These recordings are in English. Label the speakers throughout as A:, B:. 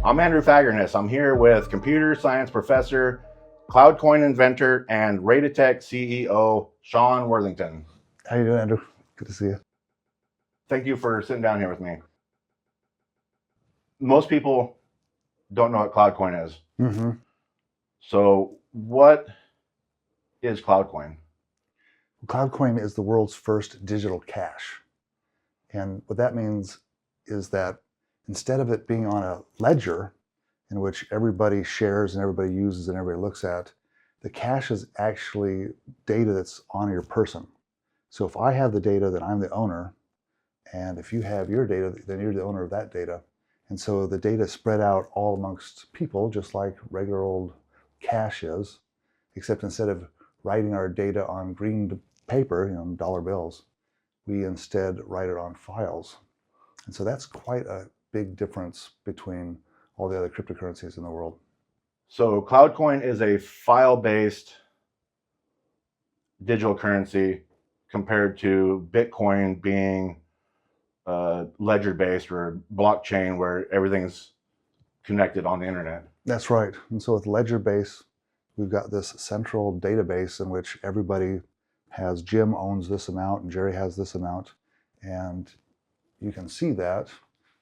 A: I'm Andrew Fagernes. I'm here with computer science professor, CloudCoin inventor, and RAIDATech CEO, Sean Worthington.
B: How you doing, Andrew? Good to see you.
A: Thank you for sitting down here with me. Most people don't know what CloudCoin is.
B: Mm-hmm.
A: So what is CloudCoin?
B: CloudCoin is the world's first digital cash. And what that means is that instead of it being on a ledger in which everybody shares and everybody uses and everybody looks at, the cache is actually data that's on your person. So if I have the data, then I'm the owner. And if you have your data, then you're the owner of that data. And so the data is spread out all amongst people, just like regular old cash is, except instead of writing our data on green paper, dollar bills, we instead write it on files. And so that's quite a big difference between all the other cryptocurrencies in the world.
A: So CloudCoin is a file-based digital currency compared to Bitcoin being ledger-based or blockchain where everything's connected on the internet.
B: That's right. And so with ledger-based, we've got this central database in which everybody has, Jim owns this amount and Jerry has this amount. And you can see that,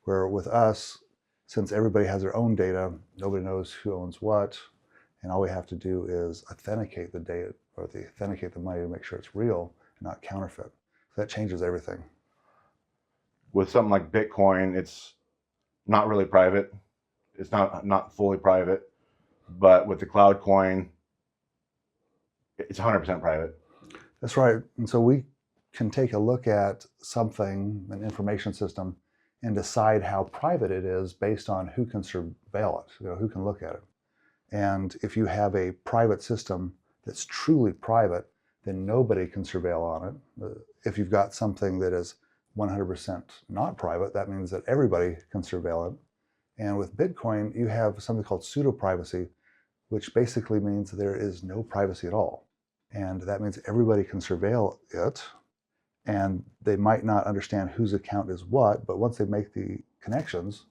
B: where with us, since everybody has their own data, nobody knows who owns what, and all we have to do is authenticate the data or authenticate the money to make sure it's real and not counterfeit. So that changes everything.
A: With something like Bitcoin, it's not really private. It's not fully private, but with the CloudCoin, it's 100% private.
B: That's right. And so we can take a look at something, an information system, and decide how private it is based on who can surveil it, who can look at it. And if you have a private system that's truly private, then nobody can surveil on it. If you've got something that is 100% not private, that means that everybody can surveil it. And with Bitcoin, you have something called pseudo-privacy, which basically means there is no privacy at all. And that means everybody can surveil it, and they might not understand whose account is what, but once they make the connections,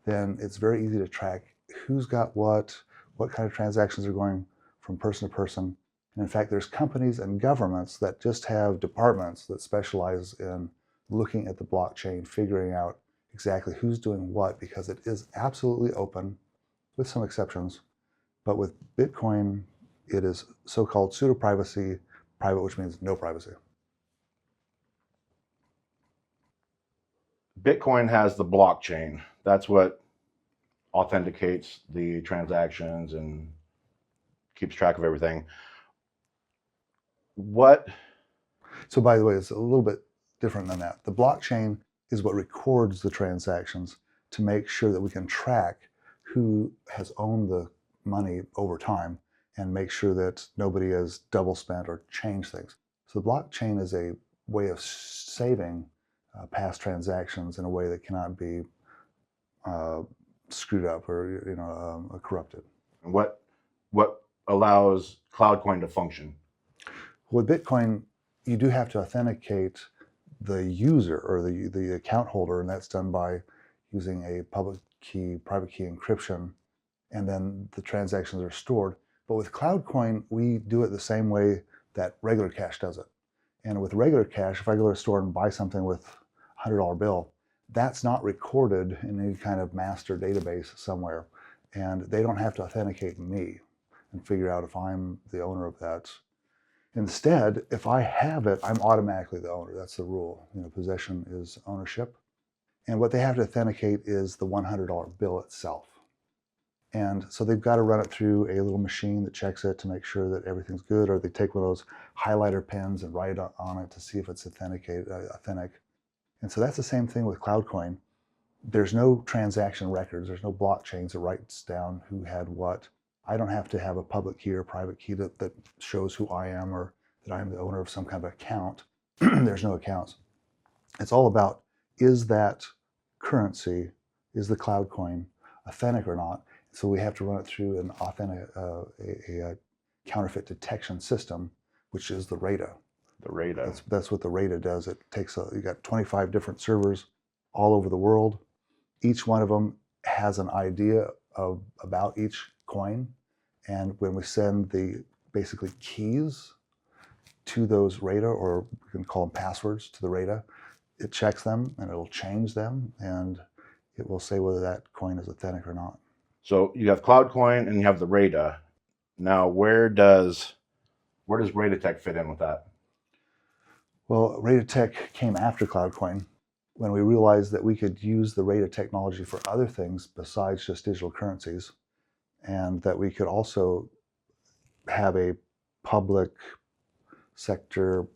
B: then it's very easy to track who's got what kind of transactions are going from person to person. And in fact, there's companies and governments that just have departments that specialize in looking at the blockchain, figuring out exactly who's doing what, because it is absolutely open, with some exceptions. But with Bitcoin, it is so-called pseudo-privacy, private, which means no privacy.
A: Bitcoin has the blockchain. That's what authenticates the transactions and keeps track of everything.
B: So by the way, it's a little bit different than that. The blockchain is what records the transactions to make sure that we can track who has owned the money over time and make sure that nobody has double spent or changed things. So the blockchain is a way of saving past transactions in a way that cannot be screwed up or corrupted.
A: And what allows CloudCoin to function?
B: With Bitcoin, you do have to authenticate the user or the account holder, and that's done by using a public key, private key encryption, and then the transactions are stored. But with CloudCoin, we do it the same way that regular cash does it. And with regular cash, if I go to a store and buy something with a $100 bill, that's not recorded in any kind of master database somewhere. And they don't have to authenticate me and figure out if I'm the owner of that. Instead, if I have it, I'm automatically the owner. That's the rule. Possession is ownership. And what they have to authenticate is the $100 bill itself. And so they've got to run it through a little machine that checks it to make sure that everything's good, or they take one of those highlighter pens and write on it to see if it's authentic. And so that's the same thing with CloudCoin. There's no transaction records. There's no blockchains that writes down who had what. I don't have to have a public key or private key that shows who I am or that I'm the owner of some kind of account. There's no accounts. It's all about, is that currency, is the CloudCoin authentic or not? So we have to run it through an authentic, a counterfeit detection system, which is the RAIDA.
A: The RAIDA.
B: That's what the RAIDA does. It takes you got 25 different servers all over the world. Each one of them has an idea about each coin, and when we send the basically keys to those RAIDA, or we can call them passwords to the RAIDA, it checks them and it'll change them, and it will say whether that coin is authentic or not.
A: So you have CloudCoin and you have the RAIDA. Now, where does RAIDATech fit in with that?
B: Well, RAIDATech came after CloudCoin when we realized that we could use the RAIDA technology for other things besides just digital currencies, and that we could also have a public sector,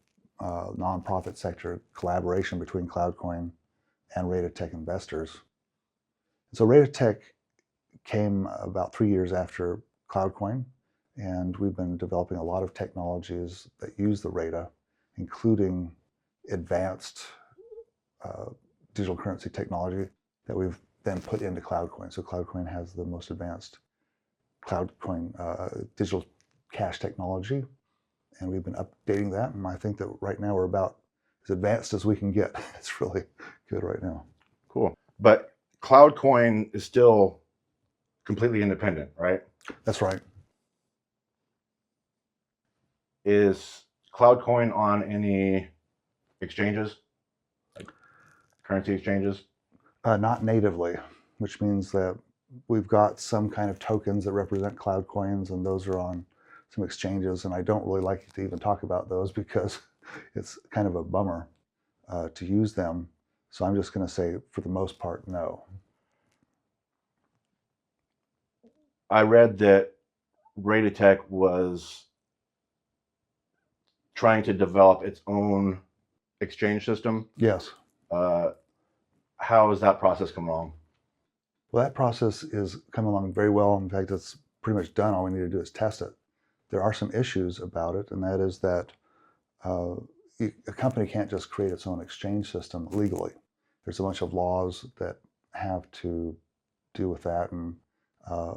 B: nonprofit sector collaboration between CloudCoin and RAIDATech investors. So RAIDATech came about 3 years after CloudCoin, and we've been developing a lot of technologies that use the RAIDA, including advanced digital currency technology that we've then put into CloudCoin. So CloudCoin has the most advanced CloudCoin digital cash technology, and we've been updating that. And I think that right now we're about as advanced as we can get. It's really good right now.
A: Cool. But CloudCoin is still completely independent, right?
B: That's right.
A: Is CloudCoin on any exchanges, like currency exchanges?
B: Not natively, which means that we've got some kind of tokens that represent cloud coins, and those are on some exchanges, and I don't really like to even talk about those because it's kind of a bummer to use them. So I'm just going to say, for the most part, no.
A: I read that RAIDATech was trying to develop its own exchange system.
B: Yes.
A: How is that process coming along?
B: Well, that process is coming along very well. In fact, it's pretty much done. All we need to do is test it. There are some issues about it, and that is that a company can't just create its own exchange system legally. There's a bunch of laws that have to do with that, and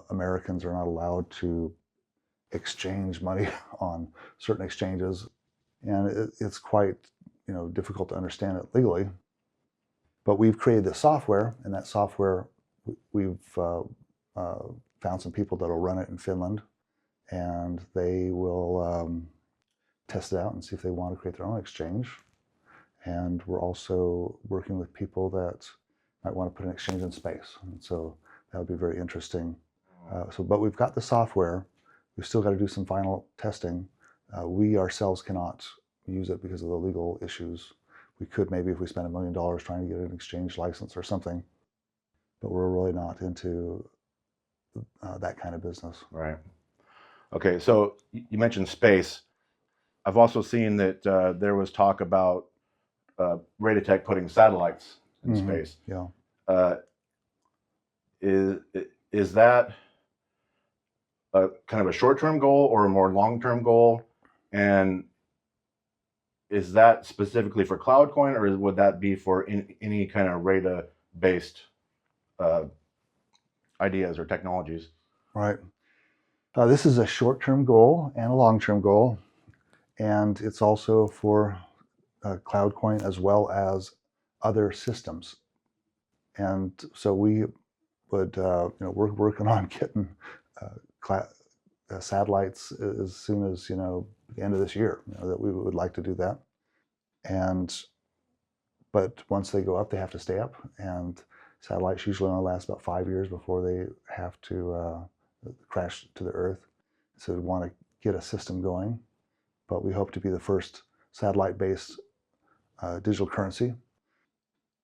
B: Americans are not allowed to exchange money on certain exchanges, and it's quite difficult to understand it legally. But we've created the software, and that software we've found some people that will run it in Finland, and they will test it out and see if they want to create their own exchange. And we're also working with people that might want to put an exchange in space, and so that would be very interesting. But we've got the software. We've still got to do some final testing. We ourselves cannot use it because of the legal issues. We could maybe if we spent $1 million trying to get an exchange license or something, but we're really not into that kind of business.
A: Right. Okay, so you mentioned space. I've also seen that there was talk about RAIDATech putting satellites in space.
B: Yeah.
A: Is that a kind of a short-term goal or a more long-term goal? And is that specifically for CloudCoin, or would that be for any kind of RAIDA-based ideas or technologies?
B: Right. This is a short-term goal and a long-term goal, and it's also for CloudCoin as well as other systems. And so we would, we're working on getting satellites as soon as the end of this year. That we would like to do that. But once they go up, they have to stay up, and satellites usually only last about 5 years before they have to crash to the Earth. So we want to get a system going, but we hope to be the first satellite-based digital currency.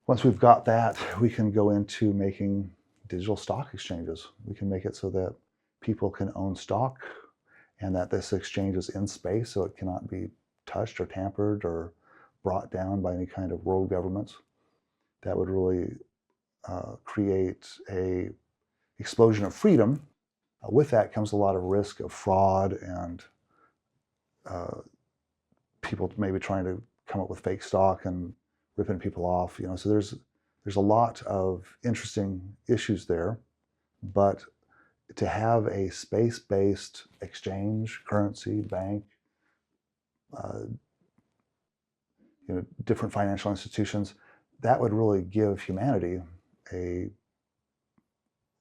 B: Once we've got that, we can go into making digital stock exchanges. We can make it so that people can own stock, and that this exchange is in space, so it cannot be touched or tampered or brought down by any kind of world governments. That would really create a explosion of freedom. With that comes a lot of risk of fraud and people maybe trying to come up with fake stock and ripping people off. So there's a lot of interesting issues there, but to have a space-based exchange, currency, bank, different financial institutions, that would really give humanity a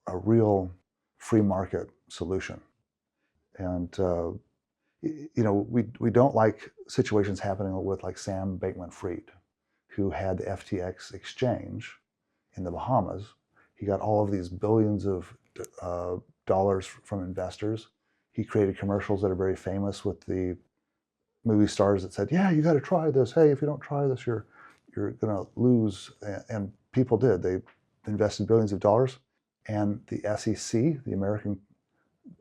B: a real free market solution. And we don't like situations happening with like Sam Bankman-Fried, who had the FTX exchange in the Bahamas. He got all of these billions of dollars from investors. He created commercials that are very famous with the movie stars that said, "Yeah, you got to try this. Hey, if you don't try this, you're going to lose." And people did. They invested billions of dollars. And the SEC, the American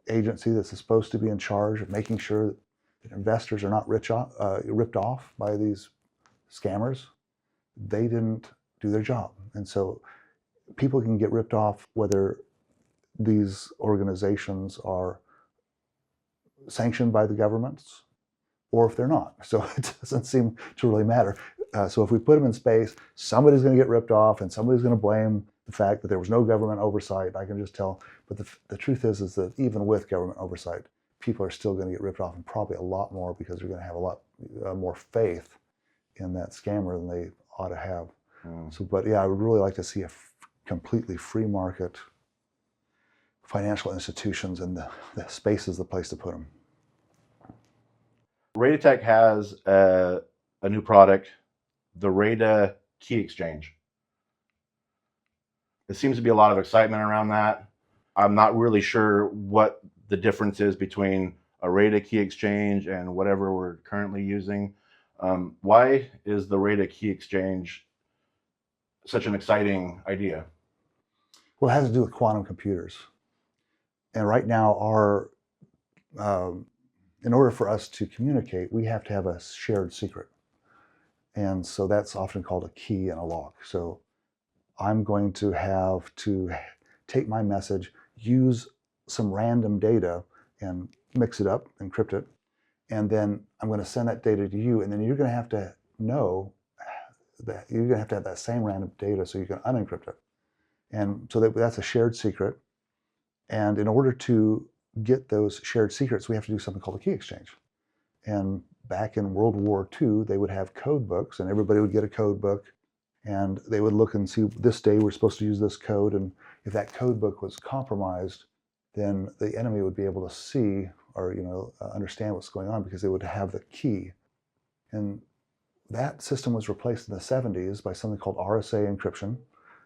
B: agency that's supposed to be in charge of making sure that investors are not ripped off by these scammers, they didn't do their job. And so people can get ripped off whether these organizations are sanctioned by the governments or if they're not. So it doesn't seem to really matter. So if we put them in space, somebody's going to get ripped off and somebody's going to blame the fact that there was no government oversight. I can just tell. But the truth is that even with government oversight, people are still going to get ripped off, and probably a lot more, because they're going to have a lot more faith in that scammer than they ought to have. So, but yeah, I would really like to see a completely free market, financial institutions, and the space is the place to put them.
A: RAIDATech has a new product, the RAIDA Key Exchange. There seems to be a lot of excitement around that. I'm not really sure what the difference is between a RAIDA Key Exchange and whatever we're currently using. Why is the RAIDA Key Exchange such an exciting idea?
B: Well, it has to do with quantum computers. And right now, in order for us to communicate, we have to have a shared secret. And so that's often called a key and a lock. So I'm going to have to take my message, use some random data and mix it up, encrypt it, and then I'm going to send that data to you, and then you're going to have to know that you're going to have that same random data so you can unencrypt it. And so that's a shared secret. And in order to get those shared secrets, we have to do something called a key exchange. And back in World War II, they would have code books, and everybody would get a code book, and they would look and see, this day we're supposed to use this code, and if that code book was compromised, then the enemy would be able to see or understand what's going on, because they would have the key. And that system was replaced in the 70s by something called RSA encryption,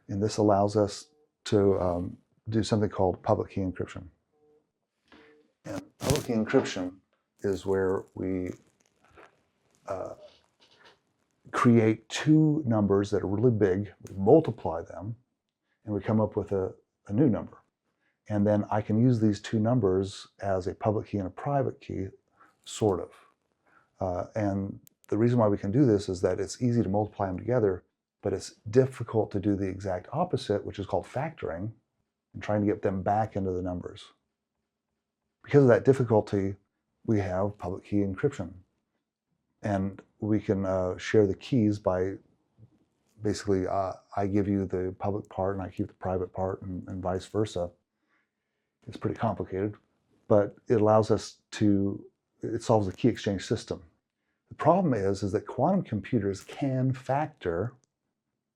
B: and this allows us to do something called public key encryption. And public key encryption is where we create two numbers that are really big, we multiply them, and we come up with a new number. And then I can use these two numbers as a public key and a private key, sort of. And the reason why we can do this is that it's easy to multiply them together, but it's difficult to do the exact opposite, which is called factoring, and trying to get them back into the numbers. Because of that difficulty, we have public key encryption. And we can share the keys by basically, I give you the public part and I keep the private part, and vice versa. It's pretty complicated, but it allows us to, it solves the key exchange system. The problem is that quantum computers can factor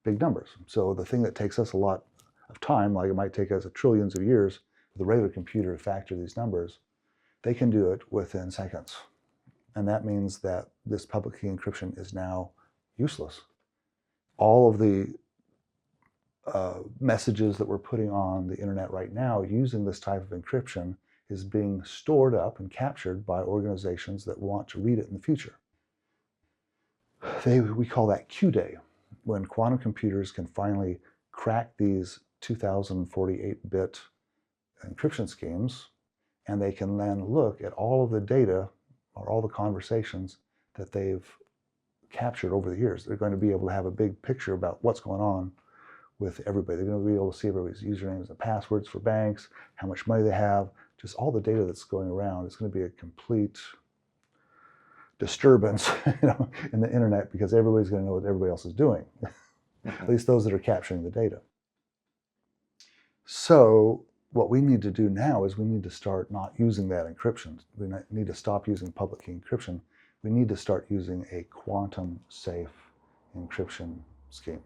B: big numbers. So the thing that takes us a lot of time, like it might take us trillions of years for the regular computer to factor these numbers, they can do it within seconds. And that means that this public key encryption is now useless. All of the messages that we're putting on the internet right now using this type of encryption is being stored up and captured by organizations that want to read it in the future. We call that Q-Day, when quantum computers can finally crack these 2048-bit encryption schemes, and they can then look at all of the data or all the conversations that they've captured over the years. They're going to be able to have a big picture about what's going on with everybody. They're going to be able to see everybody's usernames and passwords for banks, how much money they have, just all the data that's going around. It's going to be a complete disturbance, in the internet, because everybody's going to know what everybody else is doing, at least those that are capturing the data. So what we need to do now is we need to start not using that encryption. We need to stop using public key encryption. We need to start using a quantum safe encryption scheme.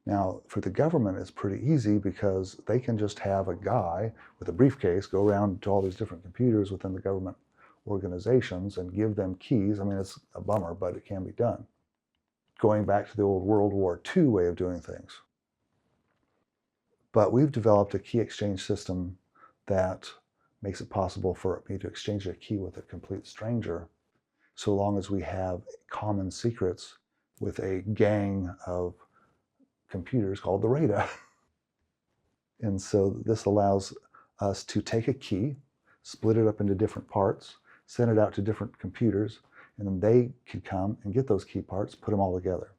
B: Now, for the government, it's pretty easy because they can just have a guy with a briefcase go around to all these different computers within the government organizations and give them keys. I mean, it's a bummer, but it can be done. Going back to the old World War II way of doing things. But we've developed a key exchange system that makes it possible for me to exchange a key with a complete stranger, so long as we have common secrets with a gang of computers called the RAIDA. And so this allows us to take a key, split it up into different parts, send it out to different computers, and then they can come and get those key parts, put them all together.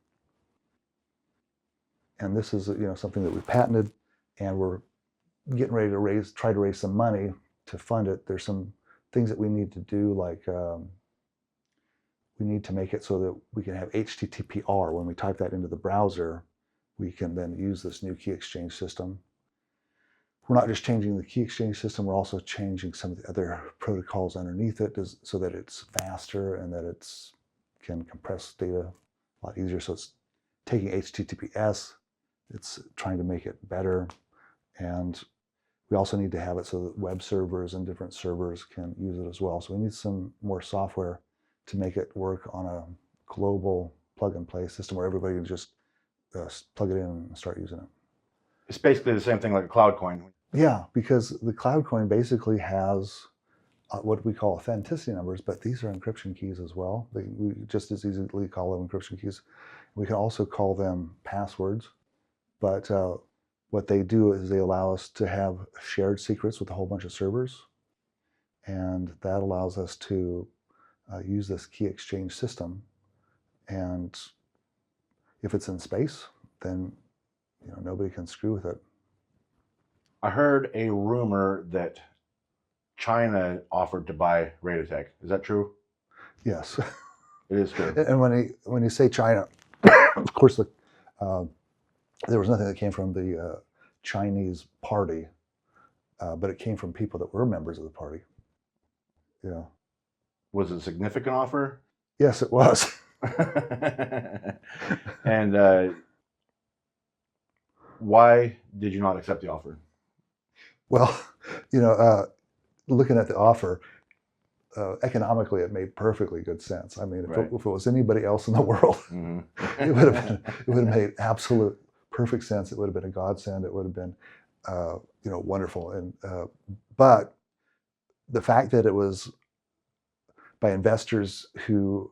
B: And this is, something that we patented, and we're getting ready to try to raise some money to fund it. There's some things that we need to do, like we need to make it so that we can have HTTPR. When we type that into the browser, we can then use this new key exchange system. We're not just changing the key exchange system, we're also changing some of the other protocols underneath it so that it's faster and that it can compress data a lot easier. So it's taking HTTPS, it's trying to make it better. And we also need to have it so that web servers and different servers can use it as well. So we need some more software to make it work on a global plug-and-play system where everybody can just plug it in and start using it.
A: It's basically the same thing like a CloudCoin.
B: Yeah, because the CloudCoin basically has what we call authenticity numbers, but these are encryption keys as well. We just as easily call them encryption keys. We can also call them passwords, but what they do is they allow us to have shared secrets with a whole bunch of servers, and that allows us to use this key exchange system. And if it's in space, then nobody can screw with it.
A: I heard a rumor that China offered to buy RAIDATech. Is that true?
B: Yes.
A: It is true.
B: And when you say China, of course, there was nothing that came from the Chinese party, but it came from people that were members of the party. Yeah.
A: Was it a significant offer?
B: Yes, it was.
A: And why did you not accept the offer?
B: Well, looking at the offer, economically, it made perfectly good sense. I mean, if it was anybody else in the world,
A: Mm-hmm.
B: it would have made absolute perfect sense. It would have been a godsend. It would have been, wonderful. And but the fact that it was by investors who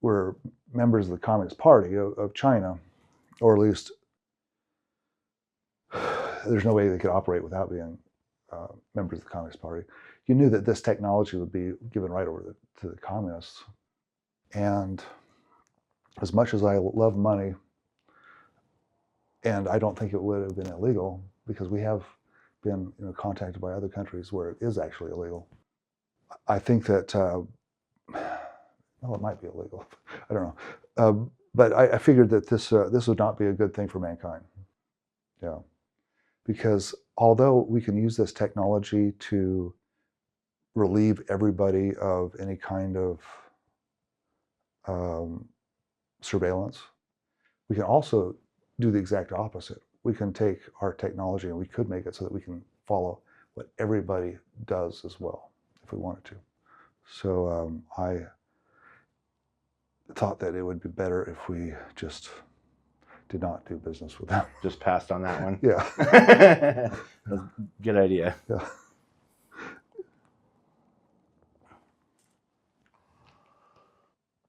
B: were members of the Communist Party of China, or at least there's no way they could operate without being members of the Communist Party. You knew that this technology would be given right over to the communists. And as much as I love money, and I don't think it would have been illegal, because we have been contacted by other countries where it is actually illegal. I think that, it might be illegal. I don't know. But I figured that this would not be a good thing for mankind. Yeah. Because although we can use this technology to relieve everybody of any kind of surveillance, we can also do the exact opposite. We can take our technology and we could make it so that we can follow what everybody does as well, if we wanted to. So I thought that it would be better if we just did not do business with them.
A: Just passed on that one?
B: Yeah.
A: Good idea.
B: Yeah.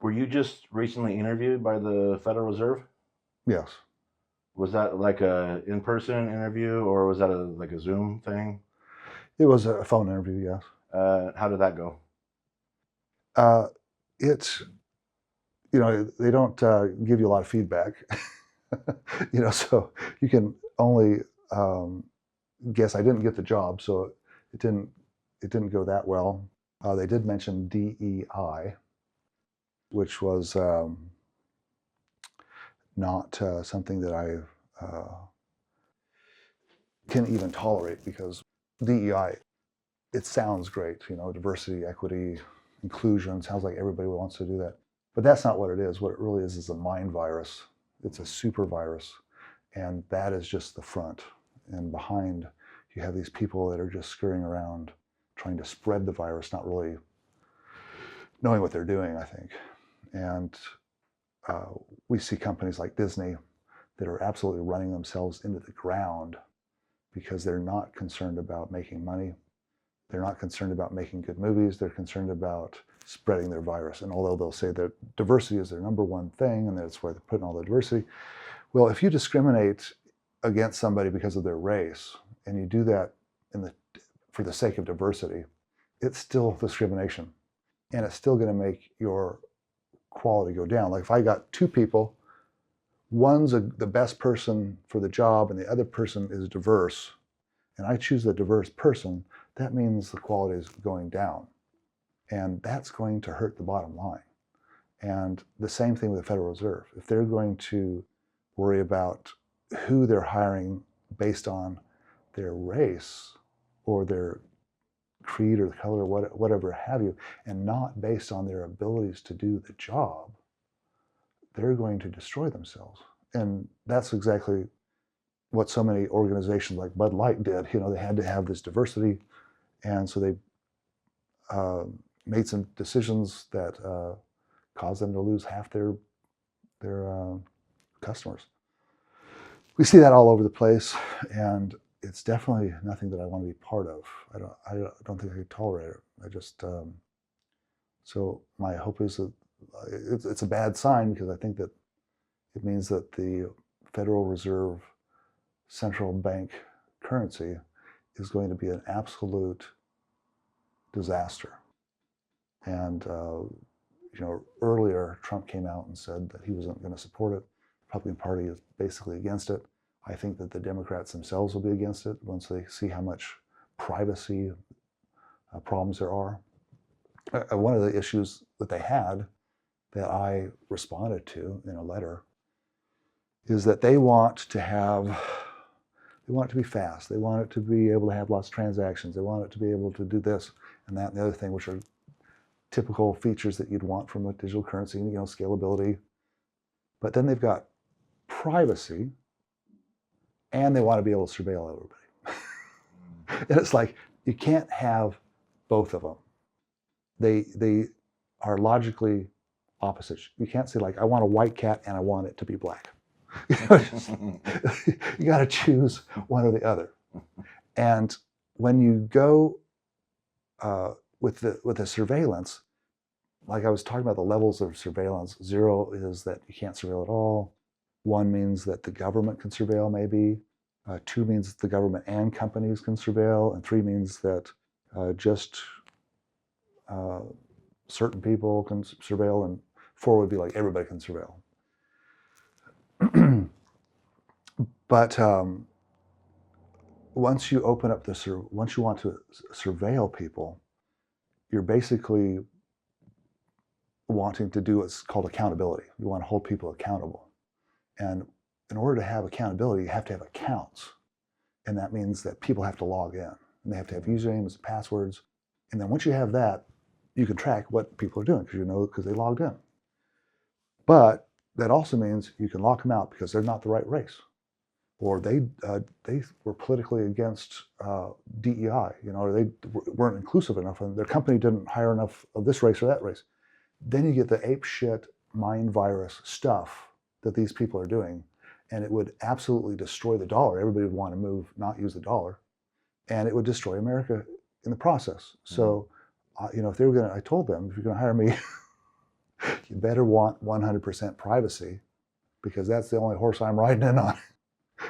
A: Were you just recently interviewed by the Federal Reserve?
B: Yes.
A: Was that like a in-person interview, or was that like a Zoom thing?
B: It was a phone interview, yes.
A: How did that go?
B: It's, they don't give you a lot of feedback, so you can only guess. I didn't get the job, so it didn't go that well. They did mention DEI, which was not something that I can even tolerate, because DEI, it sounds great, diversity, equity, inclusion. Sounds like everybody wants to do that. But that's not what it is. What it really is a mind virus. It's a super virus. And that is just the front. And behind, you have these people that are just scurrying around trying to spread the virus, not really knowing what they're doing, I think. And we see companies like Disney that are absolutely running themselves into the ground because they're not concerned about making money. They're not concerned about making good movies. They're concerned about spreading their virus. And although they'll say that diversity is their number one thing and that's why they're putting all the diversity, well, if you discriminate against somebody because of their race and you do that for the sake of diversity, it's still discrimination. And it's still going to make your quality go down. Like if I got two people, one's the best person for the job and the other person is diverse, and I choose the diverse person, that means the quality is going down. And that's going to hurt the bottom line. And the same thing with the Federal Reserve. If they're going to worry about who they're hiring based on their race or their creed or the color or whatever have you, and not based on their abilities to do the job, they're going to destroy themselves. And that's exactly what so many organizations like Bud Light did. You know, they had to have this diversity, and so they made some decisions that caused them to lose half their customers. We see that all over the place, and it's definitely nothing that I want to be part of. I don't think I could tolerate it. I just so my hope is that it's a bad sign, because I think that it means that the Federal Reserve central bank currency is going to be an absolute disaster. And you know, earlier Trump came out and said that he wasn't going to support it. The Republican Party is basically against it. I think that the Democrats themselves will be against it once they see how much privacy problems there are. One of the issues that they had that I responded to in a letter is that they want it to be fast. They want it to be able to have lots of transactions. They want it to be able to do this and that and the other thing, which are typical features that you'd want from a digital currency, you know, scalability. But then they've got privacy, and they want to be able to surveil everybody. And it's like, you can't have both of them. They are logically opposite. You can't say, like, I want a white cat and I want it to be black. You got to choose one or the other. And when you go with the surveillance, like I was talking about the levels of surveillance, 0 is that you can't surveil at all. 1 means that the government can surveil, maybe. 2 means that the government and companies can surveil. And 3 means that just certain people can surveil. And 4 would be like everybody can surveil. But once you open up once you want to surveil people, you're basically wanting to do what's called accountability. You want to hold people accountable. And in order to have accountability, you have to have accounts. And that means that people have to log in. And they have to have usernames and passwords. And then once you have that, you can track what people are doing, because you know, because they logged in. But that also means you can lock them out because they're not the right race, or they were politically against DEI, you know, or they weren't inclusive enough, and their company didn't hire enough of this race or that race. Then you get the ape shit mind virus stuff that these people are doing, and it would absolutely destroy the dollar. Everybody would want to not use the dollar, and it would destroy America in the process. So, you know, if they were going to, I told them, if you're going to hire me, you better want 100% privacy, because that's the only horse I'm riding in on.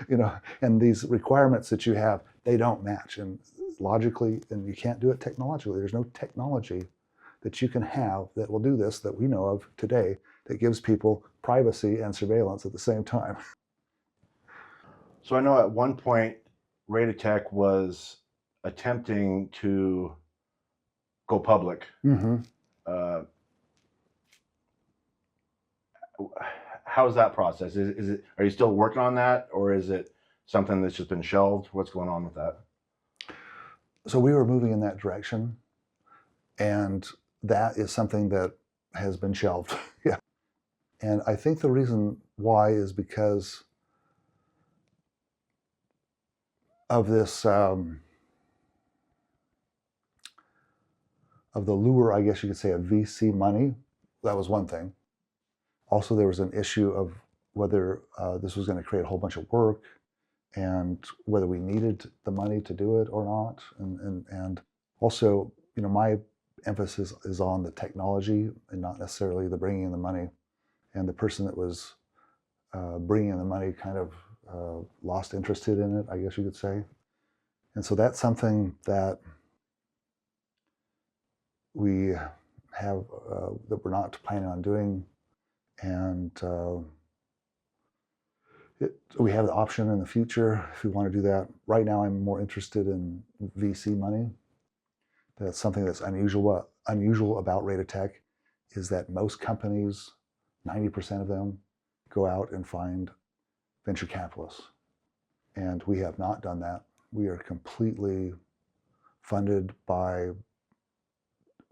B: You know, and these requirements that you have, they don't match, and logically, and you can't do it technologically. There's no technology that you can have that will do this, that we know of today, that gives people privacy and surveillance at the same time.
A: So I know at one point, RAIDATech was attempting to go public.
B: Mm-hmm.
A: How's that process? Is it? Are you still working on that, or is it something that's just been shelved? What's going on with that?
B: So we were moving in that direction, and that is something that has been shelved. Yeah. And I think the reason why is because of this of the lure, I guess you could say, of VC money. That was one thing. Also, there was an issue of whether this was going to create a whole bunch of work and whether we needed the money to do it or not. And also, my emphasis is on the technology and not necessarily the bringing in the money. And the person that was bringing in the money kind of lost interest in it, I guess you could say. And so that's something that we have that we're not planning on doing, and we have the option in the future if we want to do that. Right now, I'm more interested in VC money. That's something that's unusual about RAIDATech is that most companies, 90% of them, go out and find venture capitalists, and we have not done that. We are completely funded by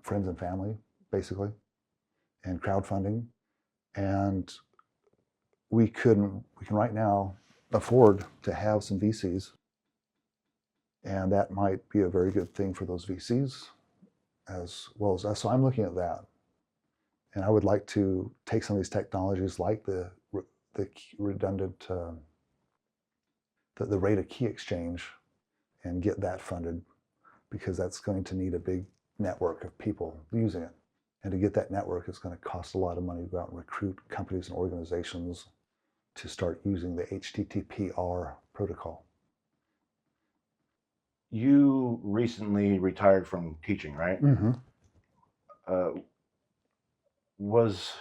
B: friends and family, basically, and crowdfunding. And we can right now afford to have some VCs, and that might be a very good thing for those VCs as well as us. So I'm looking at that, and I would like to take some of these technologies like the redundant the Raida Key Exchange and get that funded, because that's going to need a big network of people using it. And to get that network, it's going to cost a lot of money to go out and recruit companies and organizations to start using the HTTPR protocol.
A: You recently retired from teaching, right?
B: Mm-hmm.
A: Was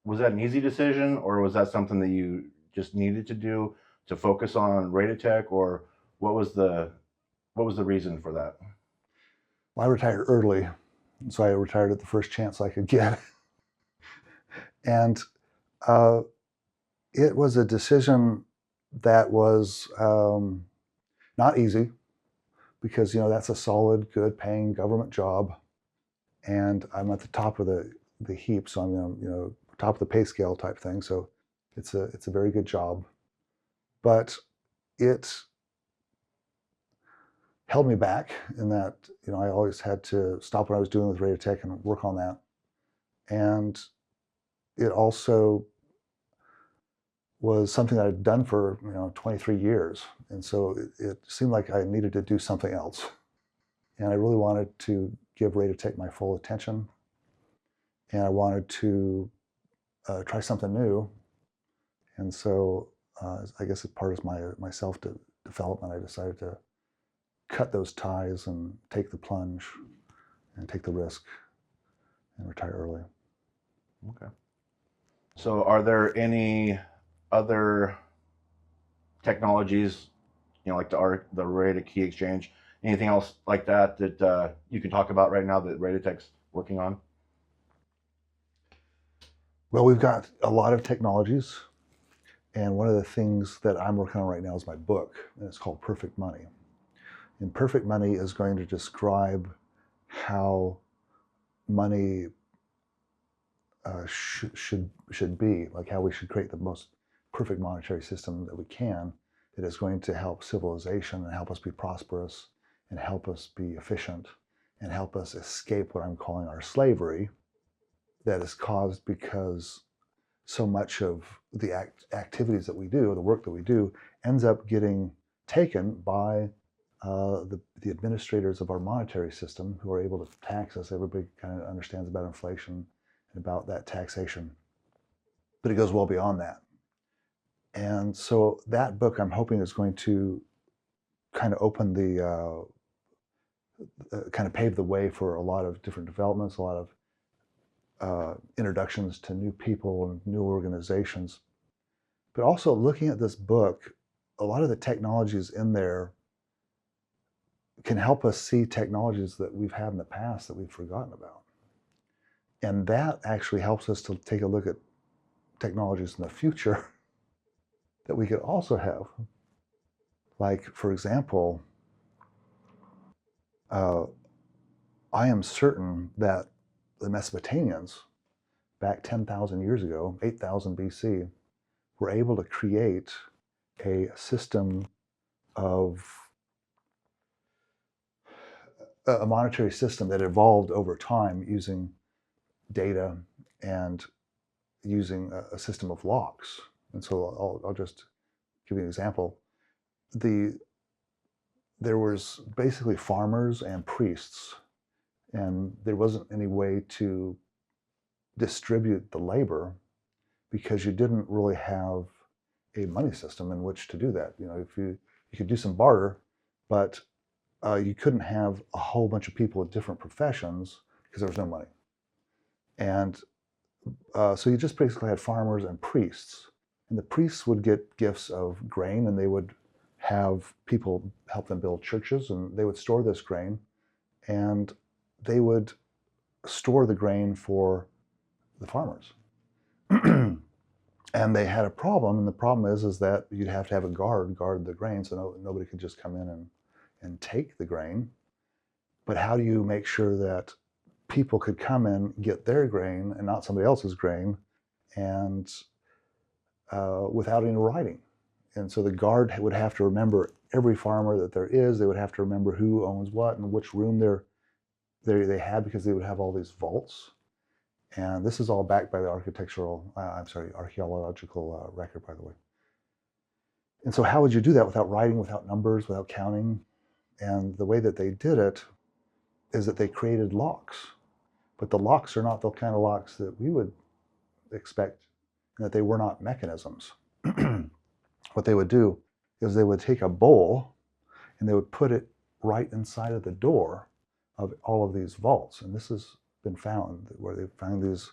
A: that an easy decision, or was that something that you just needed to do to focus on RAIDATech, or what was the reason for that?
B: Well, I retired early, so I retired at the first chance I could get. And it was a decision that was not easy, because that's a solid, good paying government job, and I'm at the top of the heap, so I'm top of the pay scale type thing. So it's a very good job, but it held me back in that I always had to stop what I was doing with RAIDATech and work on that. And it also was something that I'd done for 23 years, and so it seemed like I needed to do something else. And I really wanted to give RAIDATech my full attention, and I wanted to try something new. And so I guess as part of my self-development, I decided to cut those ties and take the plunge and take the risk and retire early.
A: Okay. So are there any other technologies, like the Raida Key Exchange, anything else like that you can talk about right now that RAIDATech's working on?
B: Well, we've got a lot of technologies, and one of the things that I'm working on right now is my book, and it's called Perfect Money. And Perfect Money is going to describe how money should be, like how we should create the most perfect monetary system that we can, that is going to help civilization and help us be prosperous and help us be efficient and help us escape what I'm calling our slavery that is caused because so much of the activities that we do, the work that we do, ends up getting taken by the administrators of our monetary system, who are able to tax us. Everybody kind of understands about inflation and about that taxation, but it goes well beyond that. And so that book, I'm hoping, is going to kind of open kind of pave the way for a lot of different developments, a lot of introductions to new people and new organizations. But also, looking at this book, a lot of the technologies in there can help us see technologies that we've had in the past that we've forgotten about. And that actually helps us to take a look at technologies in the future that we could also have. Like, for example, I am certain that the Mesopotamians, back 10,000 years ago, 8,000 BC, were able to create a system of a monetary system that evolved over time using data and using a system of locks. And so I'll just give you an example. There was basically farmers and priests, and there wasn't any way to distribute the labor because you didn't really have a money system in which to do that. You know, if you could do some barter, but you couldn't have a whole bunch of people with different professions because there was no money. And so you just basically had farmers and priests. And the priests would get gifts of grain, and they would have people help them build churches, and they would store this grain, and they would store the grain for the farmers. And they had a problem, and the problem is that you'd have to have a guard the grain, so nobody could just come in and take the grain. But how do you make sure that people could come in, get their grain, and not somebody else's grain, and without any writing? And so the guard would have to remember every farmer that there is. They would have to remember who owns what and which room they had, because they would have all these vaults. And this is all backed by the archaeological record, by the way. And so how would you do that without writing, without numbers, without counting? And the way that they did it is that they created locks. But the locks are not the kind of locks that we would expect, and that they were not mechanisms. What they would do is they would take a bowl and they would put it right inside of the door of all of these vaults. And this has been found, where they found these,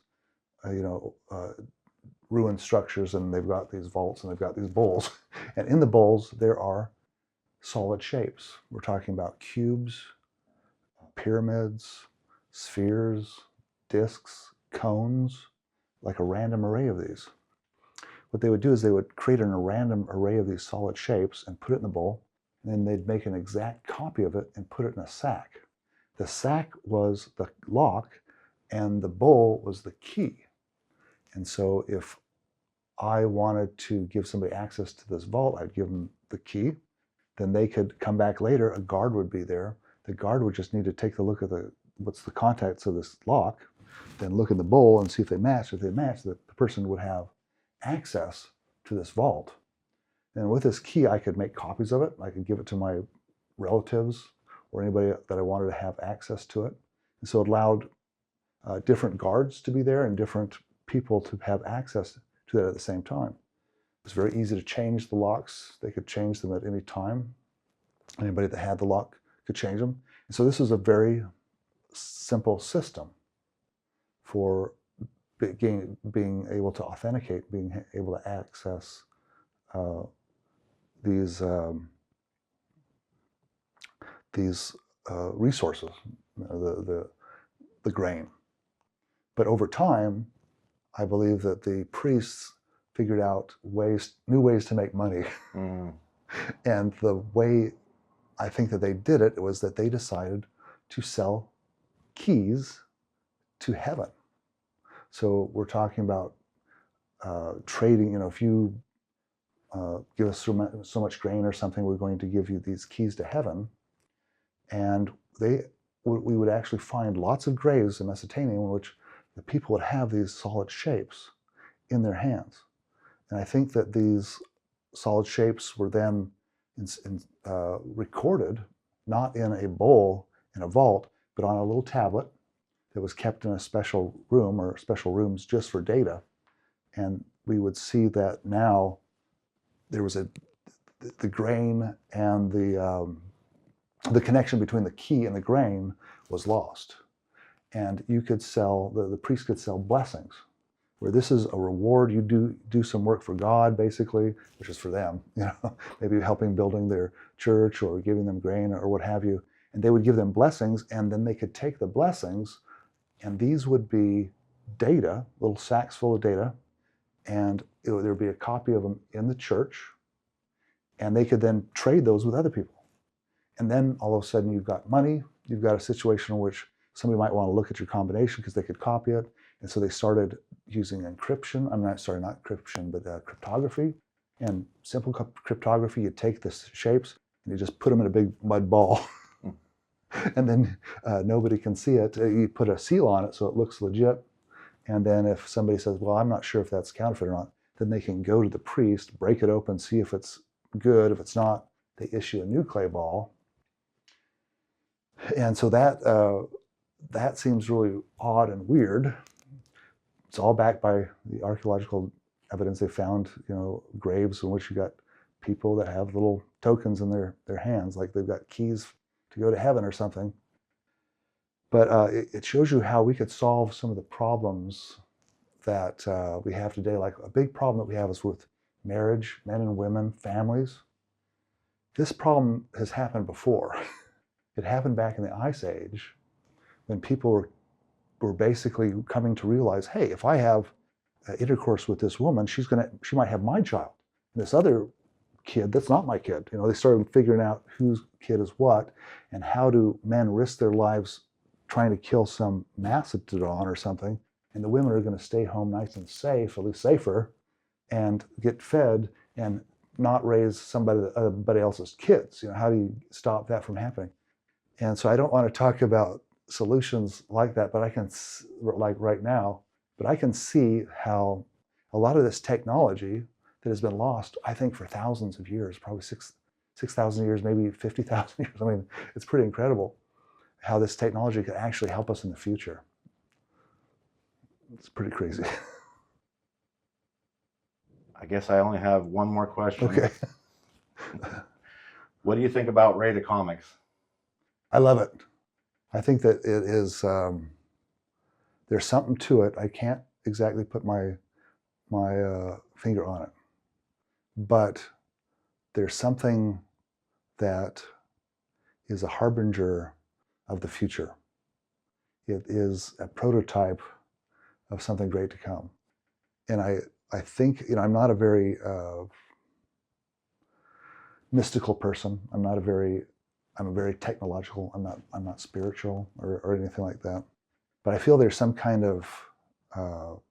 B: ruined structures, and they've got these vaults and they've got these bowls. And in the bowls, there are solid shapes. We're talking about cubes, pyramids, spheres, discs, cones, like a random array of these. What they would do is they would create a random array of these solid shapes and put it in the bowl, and then they'd make an exact copy of it and put it in a sack. The sack was the lock, and the bowl was the key. And so if I wanted to give somebody access to this vault, I'd give them the key. Then they could come back later, a guard would be there. The guard would just need to take a look at what's the contents of this lock, then look in the bowl and see if they match. If they match, the person would have access to this vault. And with this key, I could make copies of it. I could give it to my relatives or anybody that I wanted to have access to it. And so it allowed different guards to be there and different people to have access to that at the same time. It was very easy to change the locks. They could change them at any time. Anybody that had the lock could change them. And so this was a very simple system for being able to authenticate, being able to access these resources, the grain. But over time, I believe that the priests figured out new ways to make money. Mm. And the way I think that they did it was that they decided to sell keys to heaven. So we're talking about trading. If you give us so much grain or something, we're going to give you these keys to heaven. And we would actually find lots of graves in Mesopotamia in which the people would have these solid shapes in their hands. And I think that these solid shapes were then recorded, not in a bowl in a vault, but on a little tablet that was kept in a special room or special rooms just for data. And we would see that now there was the grain and the connection between the key and the grain was lost. And you could sell, the priest could sell blessings, where this is a reward. You do some work for God, basically, which is for them, maybe helping building their church or giving them grain or what have you. And they would give them blessings, and then they could take the blessings, and these would be data, little sacks full of data, and there would be a copy of them in the church, and they could then trade those with other people. And then all of a sudden you've got money, you've got a situation in which somebody might want to look at your combination because they could copy it. And so they started using encryption. Not encryption, but cryptography. And simple cryptography, you take the shapes, and you just put them in a big mud ball. And then nobody can see it. You put a seal on it so it looks legit. And then if somebody says, well, I'm not sure if that's counterfeit or not, then they can go to the priest, break it open, see if it's good. If it's not, they issue a new clay ball. And so that seems really odd and weird. It's all backed by the archaeological evidence they found, graves in which you got people that have little tokens in their hands, like they've got keys to go to heaven or something. But it shows you how we could solve some of the problems that we have today. Like a big problem that we have is with marriage, men and women, families. This problem has happened before. It happened back in the Ice Age when people were basically coming to realize, hey, if I have intercourse with this woman, she might have my child. And this other kid, that's not my kid. They started figuring out whose kid is what, and how do men risk their lives trying to kill some mastodon or something, and the women are going to stay home nice and safe, at least safer, and get fed and not raise somebody else's kids. How do you stop that from happening? And so I don't want to talk about solutions like that, but I can, like right now, but I can see how a lot of this technology that has been lost, I think, for thousands of years, probably 6,000 years, maybe 50,000 years. I mean, it's pretty incredible how this technology could actually help us in the future. It's pretty crazy.
A: I guess I only have one more question.
B: Okay.
A: What do you think about Raida Comics?
B: I love it. I think that it is, there's something to it. I can't exactly put my finger on it, but there's something that is a harbinger of the future. It is a prototype of something great to come. And I think, I'm not a very mystical person. I'm a very technological. I'm not spiritual or anything like that. But I feel there's some kind of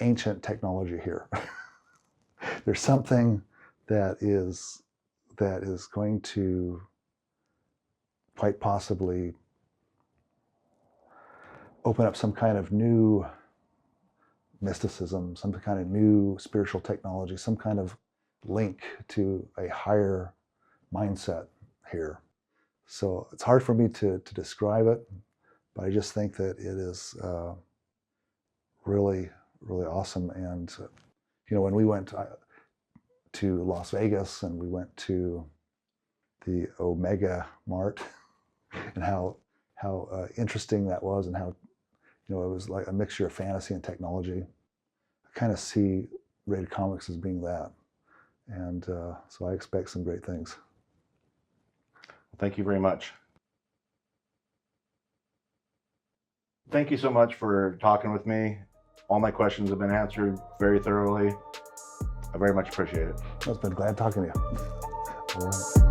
B: ancient technology here. There's something that is going to quite possibly open up some kind of new mysticism, some kind of new spiritual technology, some kind of link to a higher mindset here. So it's hard for me to describe it, but I just think that it is really, really awesome. And when we went to Las Vegas and we went to the Omega Mart, and how interesting that was, and how it was like a mixture of fantasy and technology. I kind of see Raida Comics as being that, and so I expect some great things.
A: Thank you very much. Thank you so much for talking with me. All my questions have been answered very thoroughly. I very much appreciate it.
B: I've been glad talking to you. All right.